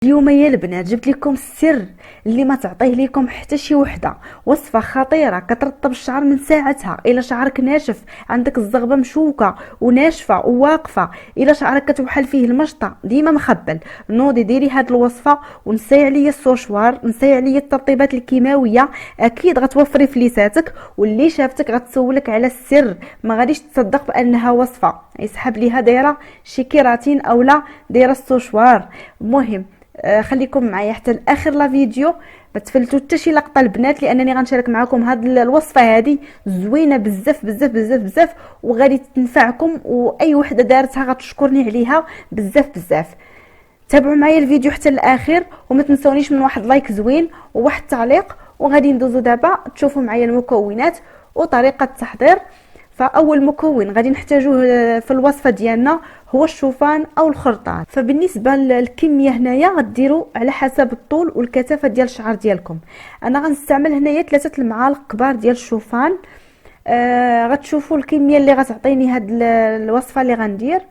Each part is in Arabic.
اليوم يا البنات جبت لكم السر اللي ما تعطيه لكم حتى شي وحده. وصفه خطيره كترطب الشعر من ساعتها. الا شعرك ناشف، عندك الزغبه مشوكه وناشفه وواقفه، الا شعرك كتوحل فيه المشطه ديما مخبل، نوضي ديري هاد الوصفه ونسي عليا السوشوار، نسي عليا الترطيبات الكيماويه. اكيد غتوفري فليساتك، واللي شافتك غتسولك على السر، ما غاديش تصدق بانها وصفه يسحب ليها دايره شي كيراتين اولا دايره السوشوار. المهم خليكم معايا حتى لاخر لا فيديو، ما تفلتوا حتى شي لقطه البنات، لانني غنشارك معكم هاد الوصفه هذه زوينه بزاف بزاف بزاف بزاف، وغادي تنفعكم، واي وحده دارتها غتشكرني عليها بزاف بزاف. تابعوا معايا الفيديو حتى الاخر، وما تنسونيش من واحد لايك زوين وواحد تعليق. وغادي ندوزو دابا تشوفوا معايا المكونات وطريقه التحضير. فاول مكون غادي نحتاجوه في الوصفه ديالنا هو الشوفان او الخرطان. فبالنسبه للكميه هنايا غديروا على حسب الطول والكثافه ديال الشعر ديالكم. انا غنستعمل هنايا 3 المعالق كبار ديال الشوفان. غتشوفوا الكميه اللي غتعطيني هاد الوصفه اللي غندير.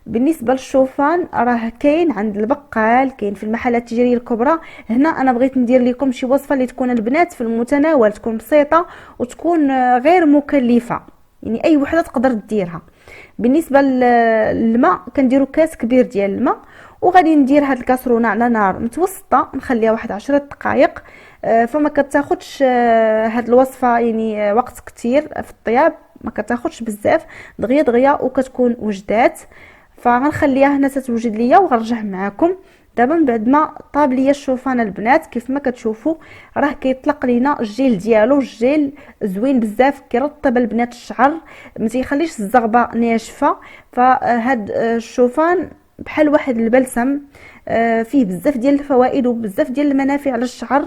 بالنسبه للشوفان راه كاين عند البقال، كاين في المحلات التجاريه الكبرى. هنا انا بغيت ندير لكم شي وصفه اللي تكون البنات في المتناول، تكون بسيطه وتكون غير مكلفه، يعني اي وحده تقدر ديرها. بالنسبه للماء كنديروا كاس كبير ديال الماء، وغادي ندير هاد الكاسرونه على نار متوسطه، نخليها واحد 10 دقائق. فما كتاخدش هاد الوصفه يعني وقت كتير في الطياب، ما كتاخدش بزاف، دغيا دغيا وكتكون وجدات. فغنخليها هنا تتوجد ليا وغنرجع معكم. دابا من بعد ما طاب ليا الشوفان البنات كيف ما كتشوفوا راه كيطلق لينا الجيل ديالو، الجيل زوين بزاف كيرطب البنات الشعر، ما تيخليش الزغبه ناشفه. فهاد الشوفان بحال واحد البلسم، فيه بزاف ديال الفوائد وبزاف ديال المنافع على الشعر.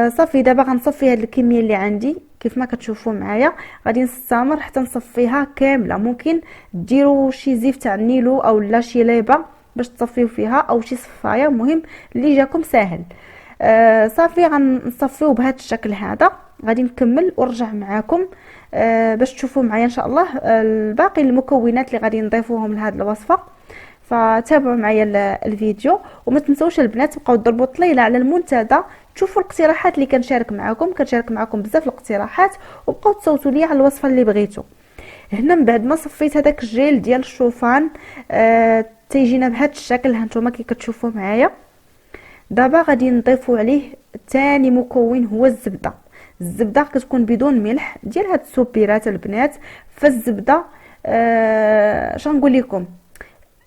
صافي دابا غنصفي هاد الكميه اللي عندي كيف ما كتشوفوا معايا. غادي نستمر حتى نصفيها كامله. ممكن ديروا شي زيف تاع النيلو او لا شي ليبه باش تصفيو فيها، او شي صفايه، المهم اللي جاكم ساهل. صافي غنصفيو بهذا الشكل هذا. غادي نكمل ونرجع معاكم باش تشوفوا معايا ان شاء الله الباقي المكونات اللي غادي نضيفوهم لهذه الوصفه. فتابعوا معايا الفيديو، وما تنسوش البنات تبقاو تضربوا طليله على المنتدى تشوفوا الاقتراحات اللي كنشارك معكم بزاف الاقتراحات، وبقاو تصوتوا لي على الوصفه اللي بغيتو. هنا من بعد ما صفيت هذاك الجيل ديال الشوفان تيجينا بهذا الشكل هانتوما كي كتشوفوا معايا. دابا غادي نضيفوا عليه ثاني مكون هو الزبده. الزبده كتكون بدون ملح ديال هاد السوبيرات البنات. فالزبده شنقول لكم،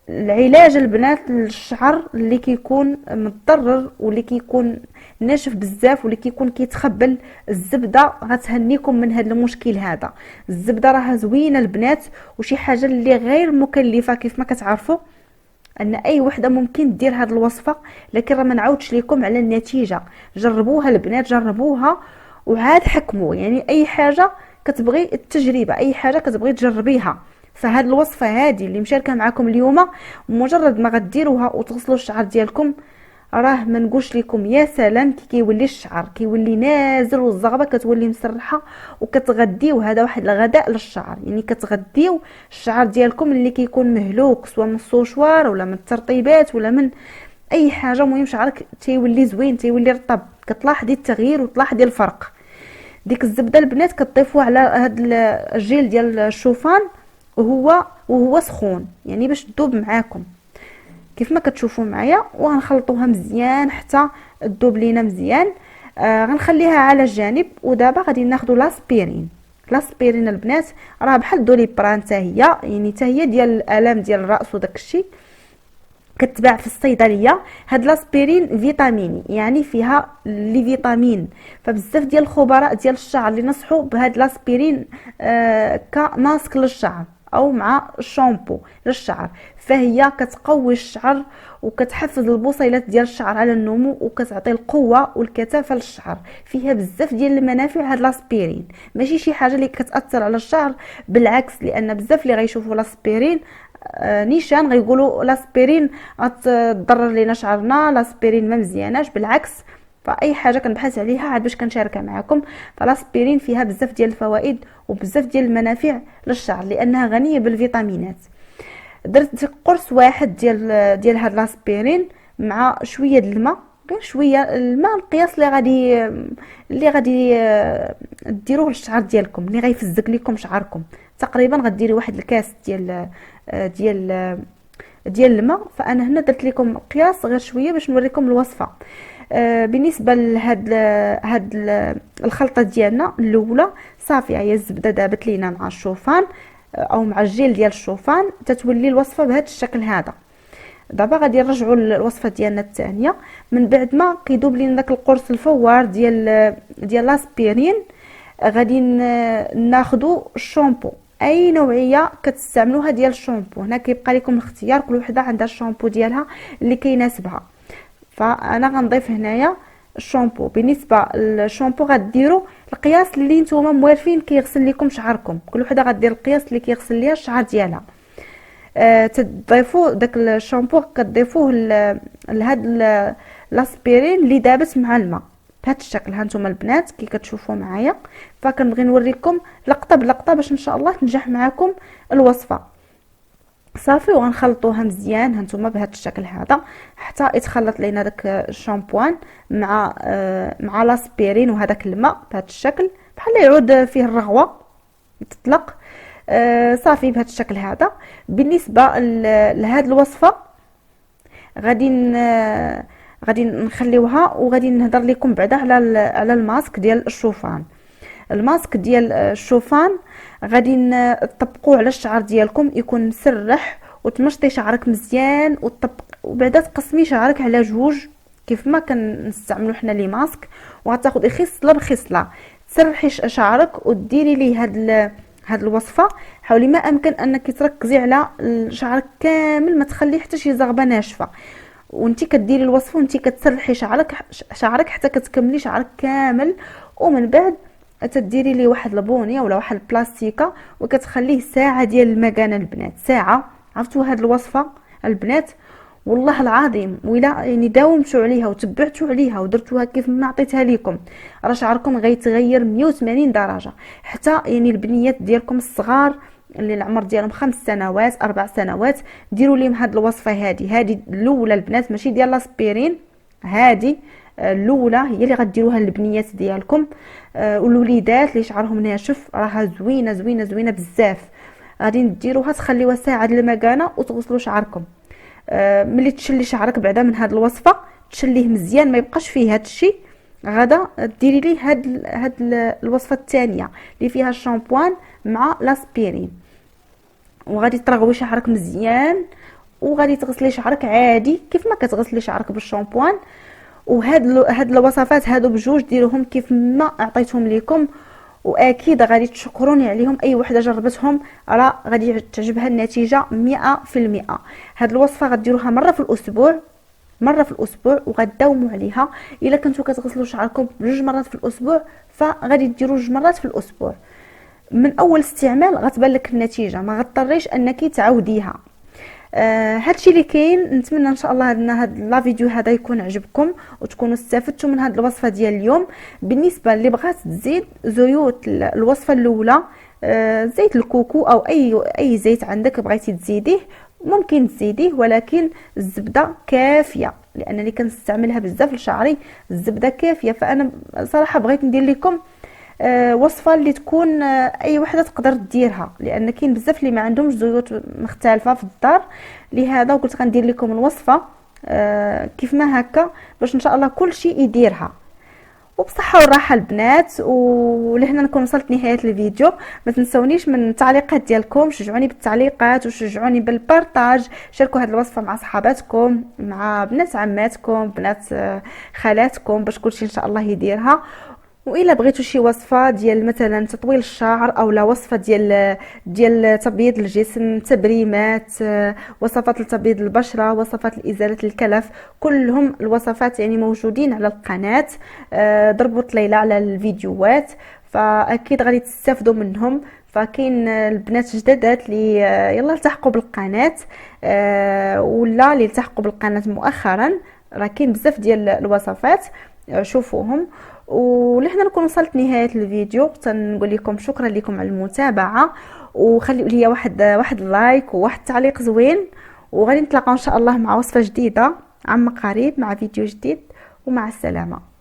العلاج البنات للشعر اللي كيكون متضرر واللي كيكون ناشف بزاف واللي كيكون كيتخبل، الزبده غتهنيكم من هذا المشكل هذا. الزبده راها زوينه البنات وشي حاجه اللي غير مكلفه. كيف ما كتعرفوا ان اي وحده ممكن دير هذه الوصفه، لكن راه ما نعاودش لكم على النتيجه. جربوها البنات، جربوها وعاد حكموا. يعني اي حاجه كتبغي التجربه، اي حاجه كتبغي تجربيها. فهاد الوصفه هذه اللي مشاركه معكم اليوم، مجرد ما غديروها وتغسلوا الشعر ديالكم، راه ما نقولش لكم يا سلام كي كيولي الشعر كيولي نازل، والزغبه كتولي مسرحه، وكتغديو هذا واحد الغداء للشعر. يعني كتغديو الشعر ديالكم اللي كيكون مهلوك، سواء من السوشوار ولا من الترطيبات ولا من اي حاجه. المهم شعرك تيولي زوين، تيولي رطب، كتلاحظي التغيير وتلاحظي الفرق. ديك الزبده البنات كتضيفوها على هاد الجيل ديال الشوفان وهو سخون، يعني باش تذوب معاكم كيف ما كتشوفوا معايا. وغنخلطوها مزيان حتى تذوب لينا مزيان. غنخليها على جانب. ودابا غادي ناخذوا لاسبيرين. لاسبيرين البنات راه بحال دوليبران حتى هي، يعني حتى هي ديال الالام ديال الراس وداك الشيء، كتباع في الصيدليه. هاد لاسبيرين فيتاميني، يعني فيها لي فيتامين. فبزاف ديال الخبراء ديال الشعر اللي نصحوا بهاد لاسبيرين كماسك للشعر او مع الشامبو للشعر. فهي كتقوي الشعر وكتحفز البصيلات ديال الشعر على النمو، وكتعطي القوه والكثافه للشعر. فيها بزاف ديال المنافع هاد لاسبيرين، ماشي شي حاجه اللي كتاثر على الشعر، بالعكس. لان بزاف اللي غيشوفوا لاسبيرين نيشان غيقولوا لاسبيرين غتضرر لينا شعرنا، لاسبيرين ما مزياناش، بالعكس. فاي حاجه كنبحث عليها عاد باش كنشاركها معكم. فلاسبيرين فيها بزاف ديال الفوائد وبزاف ديال المنافع للشعر، لانها غنيه بالفيتامينات. درت قرص واحد ديال هاد لاسبيرين مع شويه د الماء، غير شويه الماء، القياس اللي غادي ديروه للشعر ديالكم، اللي غيفزك لكم شعركم. تقريبا غديري واحد الكاس ديال الماء. فانا هنا درت لكم قياس غير شويه باش نوريكم الوصفه. بالنسبه هاد الخلطه ديالنا الاولى صافي، هي الزبده دابت لينا مع الشوفان او مع الجيل ديال الشوفان، تتولي الوصفه بهذا الشكل هذا. دابا غادي نرجعوا للوصفه ديالنا الثانيه. من بعد ما كيذوب لينا داك القرص الفوار ديال لاسبيرين، غادي ناخذوا الشامبو، اي نوعيه كتستعملوها ديال الشامبو. هنا كيبقى لكم الاختيار، كل وحده عندها الشامبو ديالها اللي كيناسبها. فانا غنضيف هنايا الشامبو. بالنسبه للشامبو غديروا القياس اللي نتوما موالفين كيغسل لكم شعركم، كل وحده غدير القياس اللي كيغسل ليها الشعر ديالها. تضيفوا داك الشامبو كتضيفوه لهاد لاسبيرين اللي دابت مع الماء بهذا الشكل. ها نتوما البنات كي كتشوفوا معايا، فكنبغي نوريكم لقطه بلقطه باش ان شاء الله تنجح معكم الوصفه. صافي وغنخلطوها مزيان ها نتوما بهذا الشكل هذا حتى يتخلط لينا داك الشامبوان مع لاسبيرين وهذاك الماء بهذا الشكل، بحال يعود فيه الرغوه تطلق. صافي بهذا الشكل هذا. بالنسبه لهاد الوصفه غادي نخليوها، وغادي نهضر لكم بعدا على الماسك ديال الشوفان. الماسك ديال الشوفان غادي نطبقوه على الشعر ديالكم، يكون مسرح، وتمشطي شعرك مزيان، وبعدا تقسمي شعرك على جوج كيف ما كنستعملوا حنا لي ماسك، وغتاخدي خصله بخصله تسرحي شعرك وديري ليه هاد الوصفه. حاولي ما امكن انك تركزي على شعرك كامل، ما تخليه حتى شي زغبه ناشفه، وانتي كديري الوصفه وانتي كتسرحي شعرك حتى كتكملي شعرك كامل. ومن بعد تديري ليه واحد البونيه ولا واحد البلاستيكه وكتخليه ساعه ديال المكانه البنات، ساعه. عرفتوا هاد الوصفه البنات والله العظيم ولا يعني داومتوا عليها وتبعتوا عليها ودرتوها كيف ما عطيتها لكم، راه شعركم غيتغير 180 درجه. حتى يعني البنيات ديالكم الصغار اللي العمر ديالهم 5 سنوات 4 سنوات، ديروا لهم هاد الوصفه هذه الاولى البنات، ماشي ديال لاسبيرين، هذه الاولى هي اللي غديروها للبنيات ديالكم. والوليدات اللي شعرهم ناشف راها زوينه زوينه زوينه بزاف. غادي ديروها تخليوها ساعه د المكانه وتغسلوا شعركم. ملي تشلي شعرك بعدا من هاد الوصفه تشليه مزيان ما يبقاش فيه هاد الشيء، غدا ديري ليه هاد الوصفه الثانيه اللي فيها الشامبوان مع لاسبيرين، وغادي ترغوي شعرك مزيان، وغادي تغسلي شعرك عادي كيف ما كتغسلي شعرك بالشامبوان. هاد الوصفات هادو بجوج ديروهم كيف ما عطيتهم لكم، واكيد غادي تشكروني عليهم. اي وحده جربتهم راه غادي تعجبها النتيجه 100%. هاد الوصفه غديروها مره في الاسبوع وغتداوموا عليها. الا كنتو كتغسلوا شعركم بجوج مرات في الاسبوع فغادي ديروا 2 مرات في الاسبوع. من اول استعمال غتبان لك النتيجه، ما غضطريش انك تعاوديها. هادشي اللي كاين. نتمنى ان شاء الله ان هاد لا فيديو هذا يكون عجبكم وتكونوا استفدتوا من هاد الوصفه ديال اليوم. بالنسبه اللي بغات تزيد زيوت الوصفه الاولى، زيت الكوكو او اي زيت عندك بغيتي تزيديه ممكن تزيديه، ولكن الزبده كافيه لانني كنستعملها بزاف لشعري، الزبده كافيه. فانا صراحه بغيت ندير لكم وصفه اللي تكون اي وحده تقدر ديرها، لان كاين بزاف اللي ما عندهمش زيوت مختلفه في الدار. لهذا قلت غندير لكم الوصفه كيف ما هكا باش ان شاء الله كل شيء يديرها. وبصحه والراحه البنات. ولهنا نكون وصلت نهايه الفيديو. ما تنسونيش من التعليقات ديالكم، شجعوني بالتعليقات وشجعوني بالبارطاج. شاركوا هذه الوصفه مع صحاباتكم، مع بنات عماتكم، بنات خالاتكم، باش كلشي ان شاء الله يديرها. والا بغيتوا شي وصفه ديال مثلا تطويل الشعر او لا وصفه ديال تبييض الجسم، تبريمات، وصفات لتبييض البشره، وصفات لازاله الكلف، كلهم الوصفات يعني موجودين على القناه. ضربوا طليله على الفيديوهات فاكيد غادي تستافدوا منهم. فكاين البنات جدادات اللي يلا التحقوا بالقناه، ولا اللي التحقوا بالقناه مؤخرا، راه كاين بزاف ديال الوصفات شوفوهم. ولحنا نكون وصلت نهايه الفيديو. تنقول لكم شكرا لكم على المتابعه، وخليوا لي واحد لايك وواحد تعليق زوين، وغادي نتلاقاو ان شاء الله مع وصفه جديده عم قريب مع فيديو جديد، ومع السلامة.